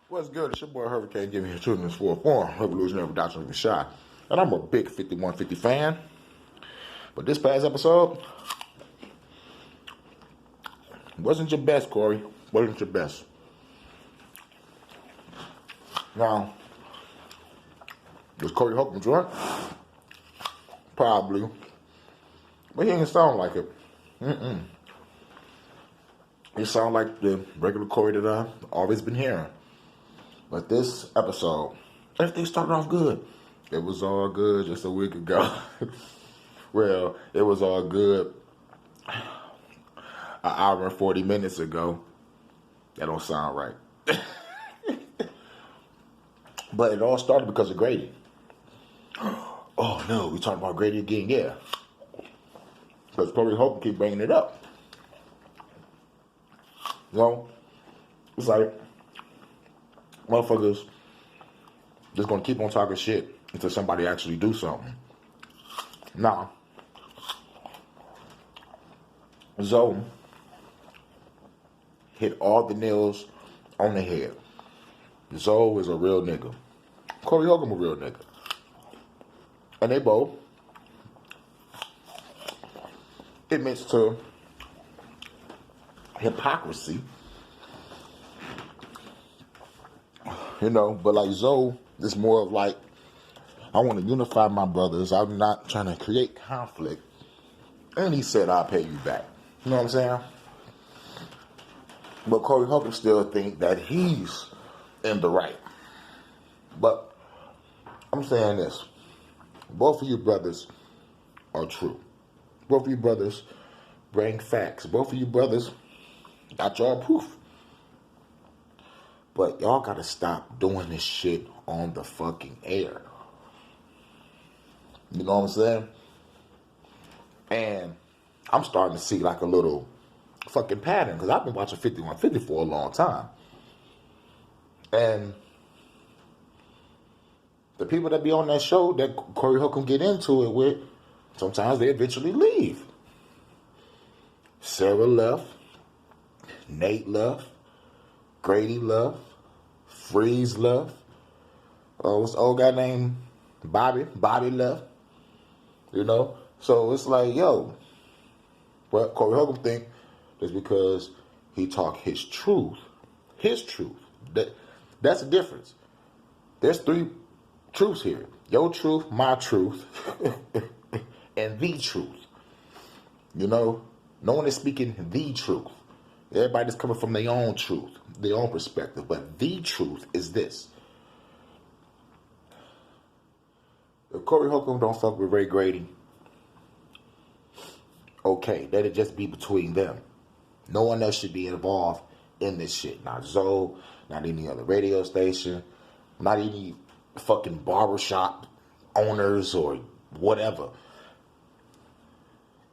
What's good? It's your boy Hurricane giving you truth in this full form. Revolutionary production of the shot. And I'm a big 5150 fan. But this past episode wasn't your best, Corey. Wasn't your best. Now, was Corey Holcomb drunk? Probably. But he didn't sound like it. He sound like the regular Corey that I've always been hearing. But this episode, everything started off good. It was all good just a week ago. Well, it was all good an hour and 40 minutes ago. That don't sound right. But it all started because of Grady. Oh no, we talking about Grady again? Yeah. Because Corey Holcomb keep bringing it up. You know, it's like motherfuckers just gonna keep on talking shit until somebody actually do something. Now, Zoe hit all the nails on the head. Zoe is a real nigga. Corey Holcomb a real nigga. And they both admits to hypocrisy. You know, but like Zoe is more of like, I want to unify my brothers. I'm not trying to create conflict. And he said, I'll pay you back. You know what I'm saying? But Corey Holcomb still think that he's in the right. But I'm saying this. Both of you brothers are true. Both of you brothers bring facts. Both of you brothers got y'all proof. But y'all gotta stop doing this shit on the fucking air. You know what I'm saying? And I'm starting to see like a little fucking pattern, because I've been watching 5150 for a long time. And the people that be on that show that Corey Holcomb get into it with, sometimes they eventually leave. Sarah left. Nate left. Grady left. Freeze left. What's the old guy named Bobby? Bobby left. You know? So it's like, yo, what Corey Holcomb think is because he talk his truth. His truth. That's the difference. There's three truths here. Your truth, my truth, and the truth. You know? No one is speaking the truth. Everybody's coming from their own truth, their own perspective. But the truth is this. If Corey Holcomb don't fuck with Ray Grady, okay, let it just be between them. No one else should be involved in this shit. Not Zoe, not any other radio station, not any fucking barbershop owners or whatever.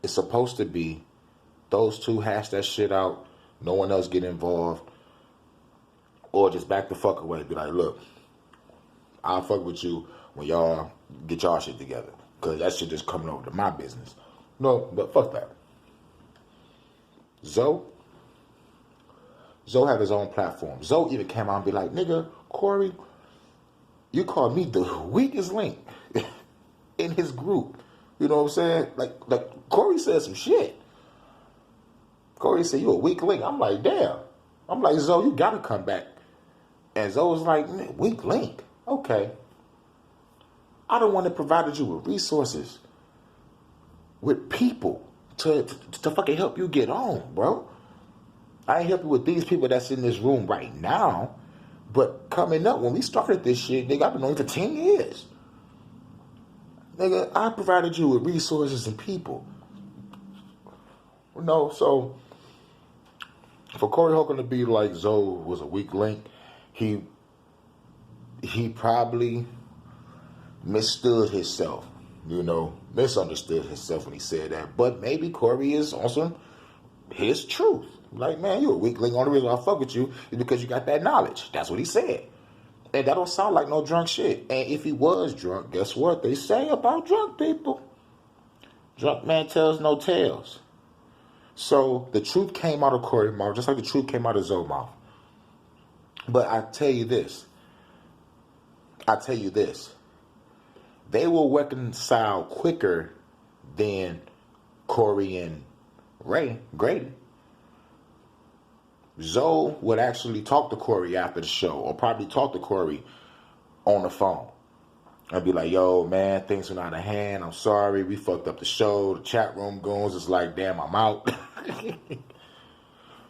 It's supposed to be those two hash that shit out. No one else get involved. Or just back the fuck away. Be like, look, I'll fuck with you when y'all get y'all shit together. Because that shit just coming over to my business. No, but fuck that. Zoe have his own platform. Zoe even came out and be like, nigga, Corey, you called me the weakest link in his group. You know what I'm saying? Like Corey said some shit. Corey said, you a weak link. I'm like, damn. I'm like, Zoe, you gotta come back. And Zoe was like, weak link? Okay. I don't want to provide you with resources, with people to fucking help you get on, bro. I ain't help you with these people that's in this room right now. But coming up, when we started this shit, nigga, I've been on for 10 years. Nigga, I provided you with resources and people. No, so for Corey Holcomb to be like Zoe was a weak link, he probably misunderstood himself when he said that. But maybe Corey is on his truth. Like, man, you a weak link. Only reason I fuck with you is because you got that knowledge. That's what he said. And that don't sound like no drunk shit. And if he was drunk, guess what they say about drunk people? Drunk man tells no tales. So the truth came out of Corey's mouth, just like the truth came out of Zoe's mouth. But I tell you this. They will reconcile quicker than Corey and Grady. Zoe would actually talk to Corey after the show, or probably talk to Corey on the phone. I'd be like, yo, man, things went out of hand. I'm sorry. We fucked up the show. The chat room goons is like, damn, I'm out.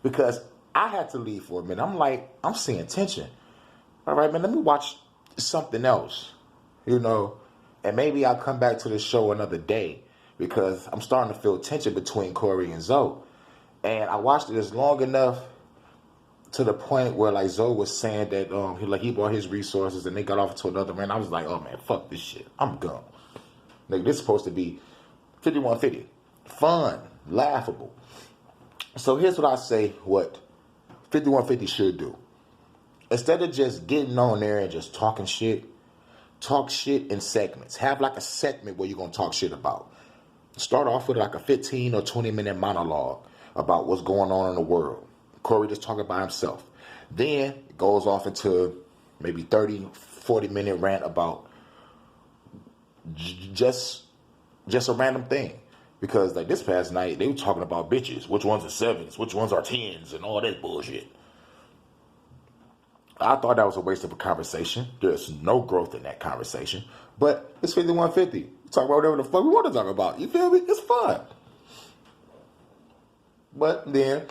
Because I had to leave for a minute. I'm like, I'm seeing tension. All right, man, let me watch something else, and maybe I'll come back to the show another day, because I'm starting to feel tension between Corey and Zoe. And I watched it as long enough to the point where, like, Zoe was saying that he bought his resources and they got off to another man. I was like, oh man, fuck this shit. I'm gone. Like, this is supposed to be 5150. Fun, laughable. So here's what I say what 5150 should do. Instead of just getting on there and just talk shit in segments. Have like a segment where you're going to talk shit about. Start off with like a 15 or 20 minute monologue about what's going on in the world. Corey just talking by himself. Then it goes off into maybe 30, 40 minute rant about just a random thing. Because like this past night, they were talking about bitches. Which ones are 7s, which ones are 10s, and all that bullshit. I thought that was a waste of a conversation. There's no growth in that conversation. But it's 5150. Talk about whatever the fuck we want to talk about. You feel me? It's fun. But then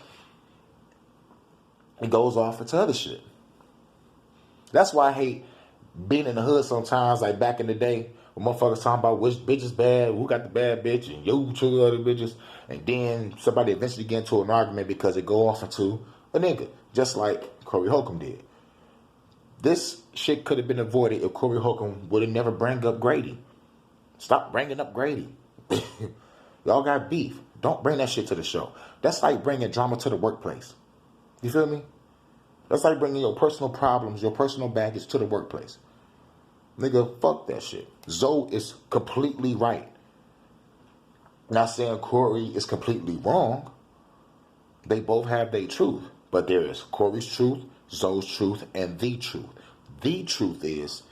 it goes off into other shit. That's why I hate being in the hood sometimes, like back in the day, when motherfuckers talking about which bitch is bad, who got the bad bitch, and you two other bitches, and then somebody eventually get into an argument because it go off into a nigga, just like Corey Holcomb did. This shit could have been avoided if Corey Holcomb would have never bring up Grady. Stop bringing up Grady. Y'all got beef. Don't bring that shit to the show. That's like bringing drama to the workplace. You feel me? That's like bringing your personal problems, your personal baggage to the workplace. Nigga, fuck that shit. Zoe is completely right. Not saying Corey is completely wrong. They both have their truth. But there is Corey's truth, Zoe's truth, and the truth. The truth is,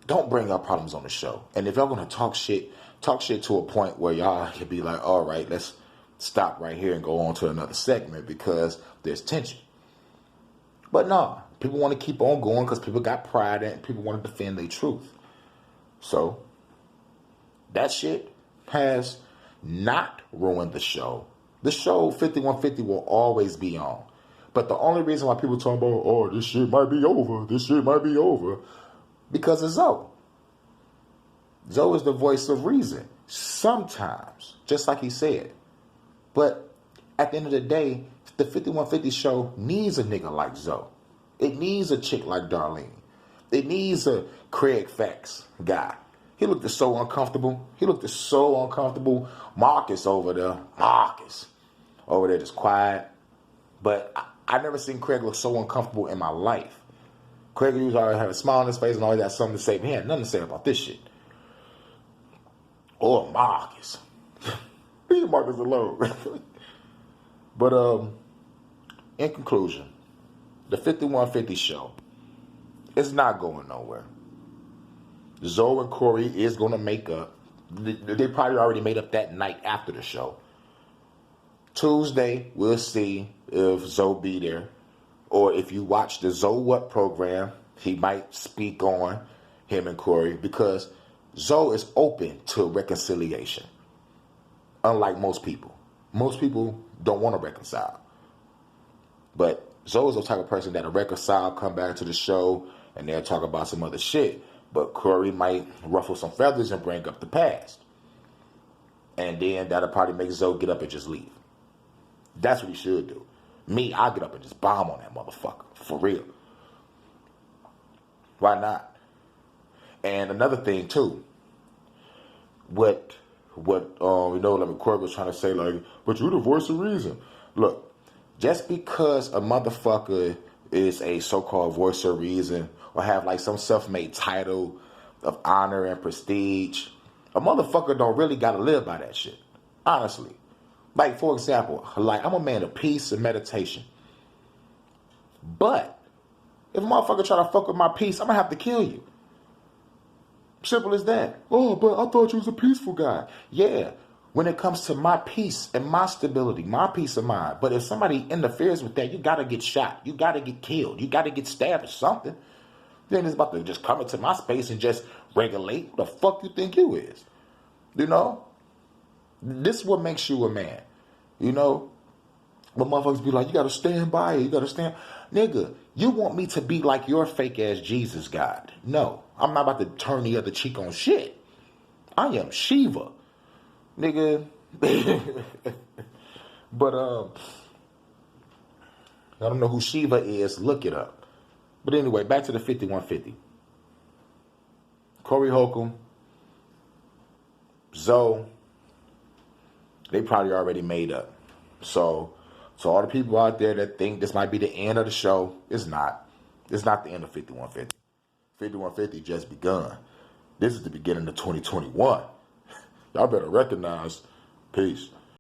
don't bring up problems on the show. And if y'all gonna talk shit to a point where y'all can be like, all right, let's stop right here and go on to another segment because there's tension. But nah, people want to keep on going because people got pride and people want to defend their truth. So that shit has not ruined the show. The show 5150 will always be on. But the only reason why people talk about, oh, this shit might be over, because of Zoe. Zoe is the voice of reason. Sometimes, just like he said. But at the end of the day, the 5150 show needs a nigga like Zoe. It needs a chick like Darlene. It needs a Craig Fax guy. He looked so uncomfortable. Marcus over there just quiet. But I never seen Craig look so uncomfortable in my life. Craig usually always have a smile on his face and always got something to say. But he had nothing to say about this shit. Or Marcus. Leave Marcus alone. But in conclusion, the 5150 show is not going nowhere. Zoe and Corey is going to make up. They probably already made up that night after the show. Tuesday, we'll see if Zoe be there. Or if you watch the Zoe What program, he might speak on him and Corey. Because Zoe is open to reconciliation. Unlike most people. Most people don't want to reconcile. But Zoe is the type of person that'll reconcile, come back to the show, and they'll talk about some other shit. But Corey might ruffle some feathers and bring up the past. And then that'll probably make Zoe get up and just leave. That's what he should do. Me, I'll get up and just bomb on that motherfucker. For real. Why not? And another thing, too. What Corey was trying to say, like, but you're the voice of reason. Look, just because a motherfucker is a so-called voice of reason or have, like, some self-made title of honor and prestige, a motherfucker don't really got to live by that shit. Honestly. Like, for example, like, I'm a man of peace and meditation. But If a motherfucker try to fuck with my peace, I'm gonna have to kill you. Simple as that. Oh, but I thought you was a peaceful guy. Yeah, when it comes to my peace and my stability, my peace of mind. But if somebody interferes with that, you gotta get shot. You gotta get killed. You gotta get stabbed or something. Then it's about to just come into my space and just regulate. Who the fuck you think you is? You know? This is what makes you a man. You know? But motherfuckers be like, you gotta stand by it. You gotta stand. Nigga, you want me to be like your fake ass Jesus God. No. I'm not about to turn the other cheek on shit. I am Shiva. Nigga. But, I don't know who Shiva is. Look it up. But anyway, back to the 5150. Corey Holcomb, Zoe, they probably already made up. So all the people out there that think this might be the end of the show, it's not. It's not the end of 5150. 5150 just begun. This is the beginning of 2021. Y'all better recognize. Peace.